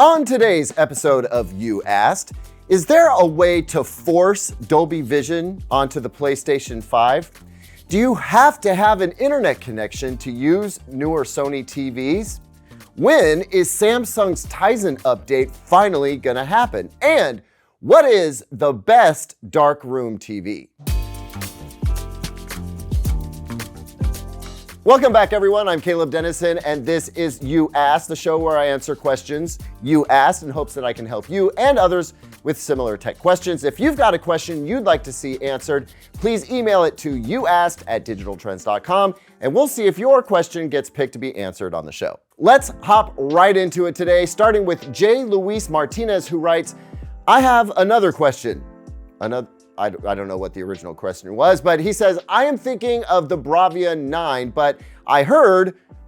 On today's episode of You Asked, is there a way to force Dolby Vision onto the PlayStation 5? Do you have to have an internet connection to use newer Sony TVs? When is Samsung's Tizen update finally gonna happen? And what is the best dark room TV? Welcome back, everyone. I'm Caleb Dennison, and this is You Asked, the show where I answer questions you asked in hopes that I can help you and others with similar tech questions. If you've got a question you'd like to see answered, please email it to youasked@digitaltrends.com, and we'll see if your question gets picked to be answered on the show. Let's hop right into it today, starting with J. Luis Martinez, who writes, I have another question. I don't know what the original question was, but he says, I am thinking of the Bravia 9, but I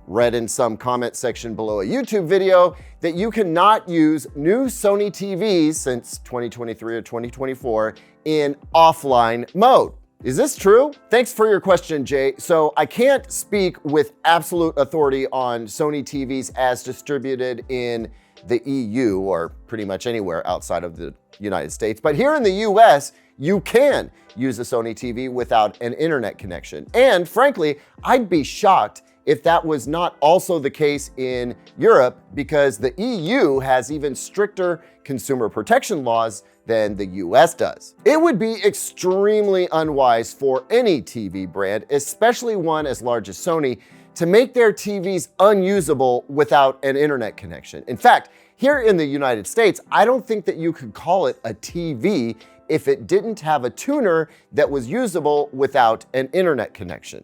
read in some comment section below a YouTube video, that you cannot use new Sony TVs since 2023 or 2024 in offline mode. Is this true? Thanks for your question, Jay. So I can't speak with absolute authority on Sony TVs as distributed in the EU or pretty much anywhere outside of the United States. But here in the US, you can use a Sony TV without an internet connection. And frankly, I'd be shocked if that was not also the case in Europe, because the EU has even stricter consumer protection laws than the US does. It would be extremely unwise for any TV brand, especially one as large as Sony, to make their TVs unusable without an internet connection. In fact, here in the United States, I don't think that you could call it a TV if it didn't have a tuner that was usable without an internet connection.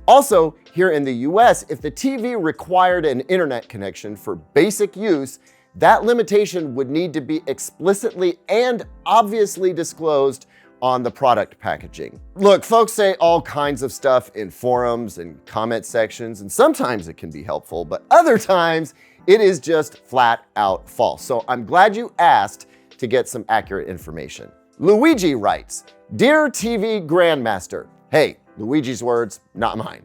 Also, here in the US, if the TV required an internet connection for basic use, that limitation would need to be explicitly and obviously disclosed on the product packaging. Look, folks say all kinds of stuff in forums and comment sections, and sometimes it can be helpful, but other times it is just flat out false. So I'm glad you asked to get some accurate information. Luigi writes, Dear TV Grandmaster, hey, Luigi's words, not mine.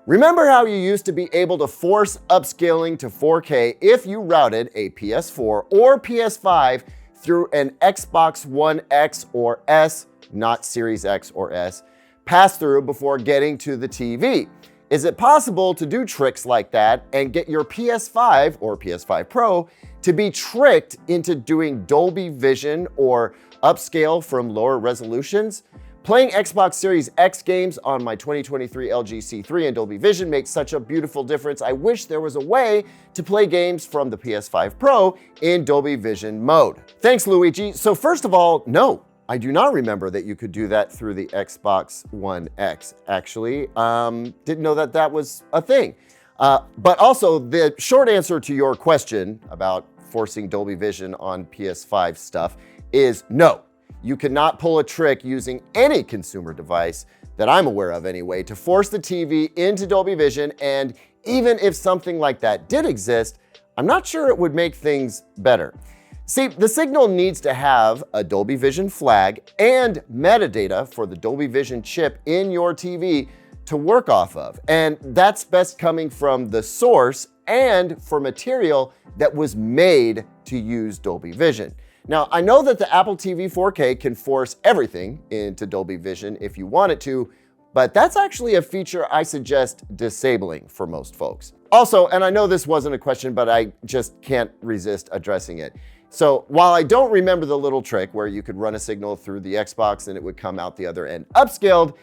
Remember how you used to be able to force upscaling to 4K if you routed a PS4 or PS5 through an Xbox One X or S, not Series X or S, pass-through before getting to the TV? Is it possible to do tricks like that and get your PS5 or PS5 Pro to be tricked into doing Dolby Vision or upscale from lower resolutions? Playing Xbox Series X games on my 2023 LG C3 and Dolby Vision makes such a beautiful difference. I wish there was a way to play games from the PS5 Pro in Dolby Vision mode. Thanks, Luigi. So first of all, no, I do not remember that you could do that through the Xbox One X, actually. Didn't know that that was a thing. But also, the short answer to your question about forcing Dolby Vision on PS5 stuff is no. You cannot pull a trick using any consumer device that I'm aware of anyway to force the TV into Dolby Vision, and even if something like that did exist, I'm not sure it would make things better. See, the signal needs to have a Dolby Vision flag and metadata for the Dolby Vision chip in your TV to work off of, and that's best coming from the source and for material that was made to use Dolby Vision. Now, I know that the Apple TV 4K can force everything into Dolby Vision if you want it to, but that's actually a feature I suggest disabling for most folks. Also, and I know this wasn't a question, but I just can't resist addressing it. So while I don't remember the little trick where you could run a signal through the Xbox and it would come out the other end upscaled,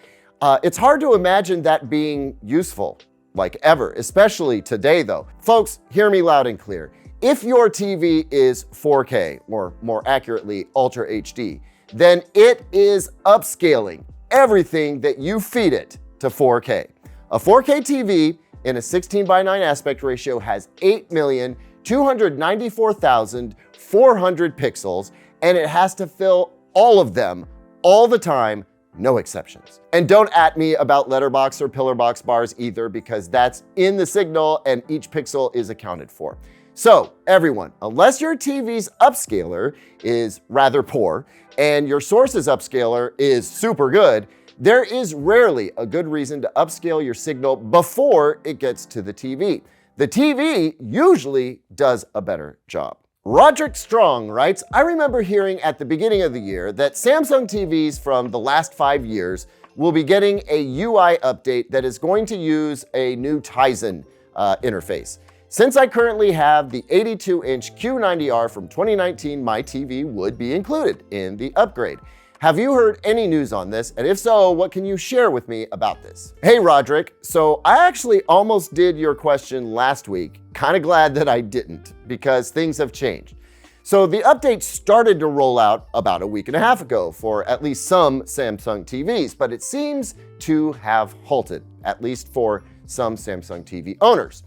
it's hard to imagine that being useful, like ever, especially today though. Folks, hear me loud and clear. If your TV is 4K, or more accurately, Ultra HD, then it is upscaling everything that you feed it to 4K. A 4K TV in a 16:9 aspect ratio has 8,294,400 pixels, and it has to fill all of them all the time, no exceptions. And don't at me about letterbox or pillar box bars either, because that's in the signal and each pixel is accounted for. So everyone, unless your TV's upscaler is rather poor and your source's upscaler is super good, there is rarely a good reason to upscale your signal before it gets to the TV. The TV usually does a better job. Roderick Strong writes, I remember hearing at the beginning of the year that Samsung TVs from the last 5 years will be getting a UI update that is going to use a new Tizen interface. Since I currently have the 82-inch Q90R from 2019, my TV would be included in the upgrade. Have you heard any news on this? And if so, what can you share with me about this? Hey, Roderick. So I actually almost did your question last week. Kind of glad that I didn't, because things have changed. So the update started to roll out about a week and a half ago for at least some Samsung TVs, but it seems to have halted, at least for some Samsung TV owners.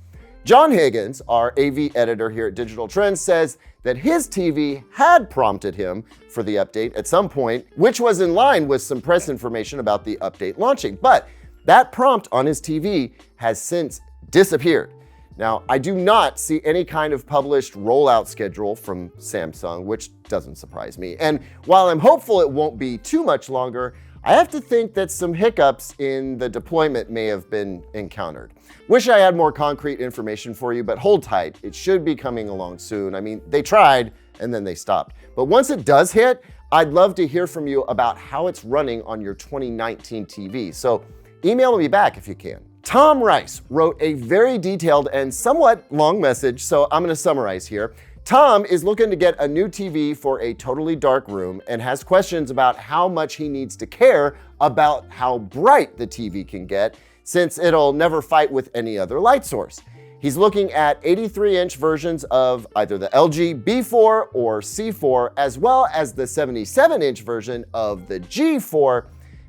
John Higgins, our AV editor here at Digital Trends, says that his TV had prompted him for the update at some point, which was in line with some press information about the update launching. But that prompt on his TV has since disappeared. Now, I do not see any kind of published rollout schedule from Samsung, which doesn't surprise me. And while I'm hopeful it won't be too much longer, I have to think that some hiccups in the deployment may have been encountered. Wish I had more concrete information for you, but hold tight. It should be coming along soon. I mean, they tried and then they stopped. But once it does hit, I'd love to hear from you about how it's running on your 2019 TV. So email me back if you can. Tom Rice wrote a very detailed and somewhat long message, so I'm going to summarize here. Tom is looking to get a new TV for a totally dark room and has questions about how much he needs to care about how bright the TV can get, since it'll never fight with any other light source. He's looking at 83-inch versions of either the LG B4 or C4, as well as the 77-inch version of the G4,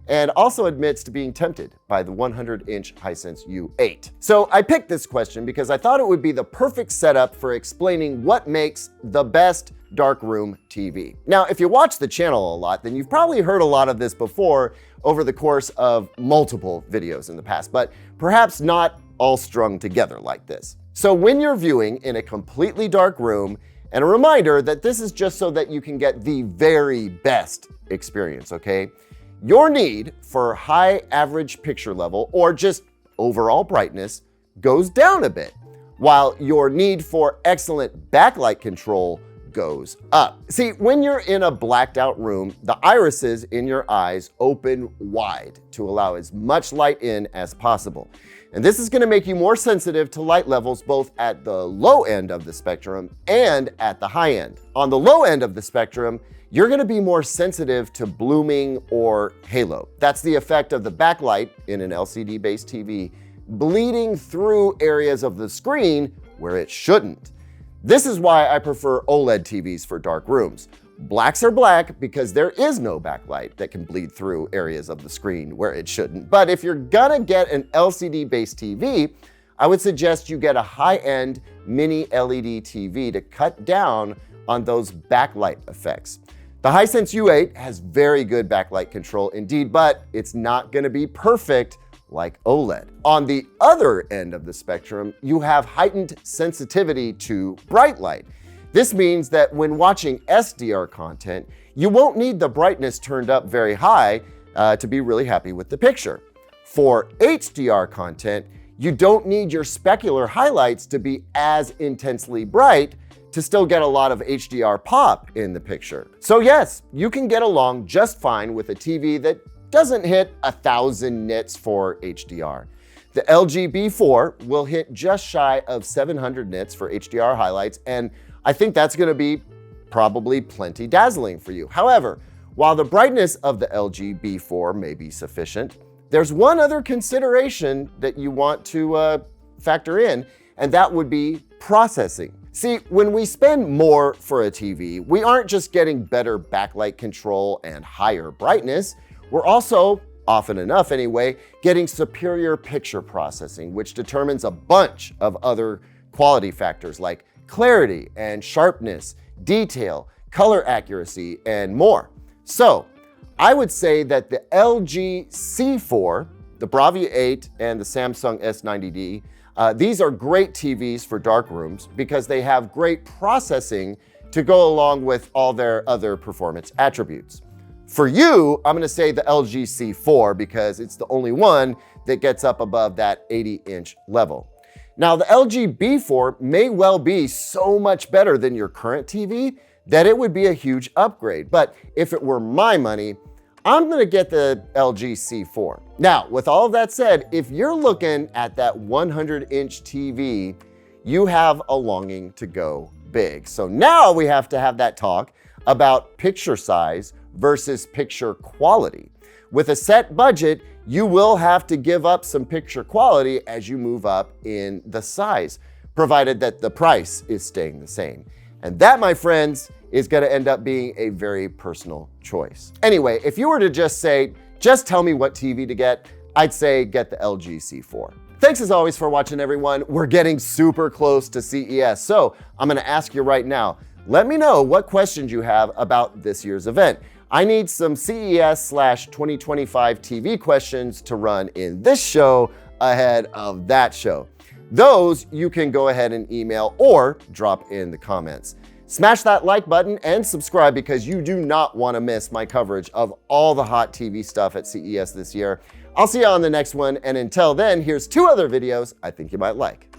and also admits to being tempted by the 100-inch Hisense U8. So I picked this question because I thought it would be the perfect setup for explaining what makes the best darkroom TV. Now, if you watch the channel a lot, then you've probably heard a lot of this before over the course of multiple videos in the past, but perhaps not all strung together like this. So when you're viewing in a completely dark room, and a reminder that this is just so that you can get the very best experience, okay? Your need for high average picture level or just overall brightness goes down a bit, while your need for excellent backlight control goes up. See, when you're in a blacked out room, the irises in your eyes open wide to allow as much light in as possible. And this is going to make you more sensitive to light levels both at the low end of the spectrum and at the high end. On the low end of the spectrum, you're going to be more sensitive to blooming or halo. That's the effect of the backlight in an LCD-based TV bleeding through areas of the screen where it shouldn't. This is why I prefer OLED TVs for dark rooms. Blacks are black because there is no backlight that can bleed through areas of the screen where it shouldn't. But if you're gonna get an LCD-based TV, I would suggest you get a high-end mini LED TV to cut down on those backlight effects. The Hisense U8 has very good backlight control indeed, but it's not gonna be perfect like OLED. On the other end of the spectrum, you have heightened sensitivity to bright light. This means that when watching SDR content, you won't need the brightness turned up very high to be really happy with the picture. For HDR content, you don't need your specular highlights to be as intensely bright to still get a lot of HDR pop in the picture. So yes, you can get along just fine with a TV that doesn't hit 1,000 nits for HDR. The LG B4 will hit just shy of 700 nits for HDR highlights, and I think that's gonna be probably plenty dazzling for you. However, while the brightness of the LG B4 may be sufficient, there's one other consideration that you want to factor in, and that would be processing. See, when we spend more for a TV, we aren't just getting better backlight control and higher brightness, we're also, often enough anyway, getting superior picture processing, which determines a bunch of other quality factors like clarity and sharpness, detail, color accuracy, and more. So, I would say that the LG C4, the Bravia 8, and the Samsung S90D, these are great TVs for dark rooms because they have great processing to go along with all their other performance attributes. For you, I'm gonna say the LG C4 because it's the only one that gets up above that 80-inch level. Now, the LG B4 may well be so much better than your current TV that it would be a huge upgrade. But if it were my money, I'm gonna get the LG C4. Now, with all of that said, if you're looking at that 100-inch TV, you have a longing to go big. So now we have to have that talk about picture size versus picture quality. With a set budget, you will have to give up some picture quality as you move up in the size, provided that the price is staying the same. And that, my friends, is gonna end up being a very personal choice. Anyway, if you were to just say, just tell me what TV to get, I'd say get the LG C4. Thanks as always for watching, everyone. We're getting super close to CES, so I'm gonna ask you right now, let me know what questions you have about this year's event. I need some CES/2025 TV questions to run in this show ahead of that show. Those you can go ahead and email or drop in the comments. Smash that like button and subscribe because you do not want to miss my coverage of all the hot TV stuff at CES this year. I'll see you on the next one, and until then, here's 2 other videos I think you might like.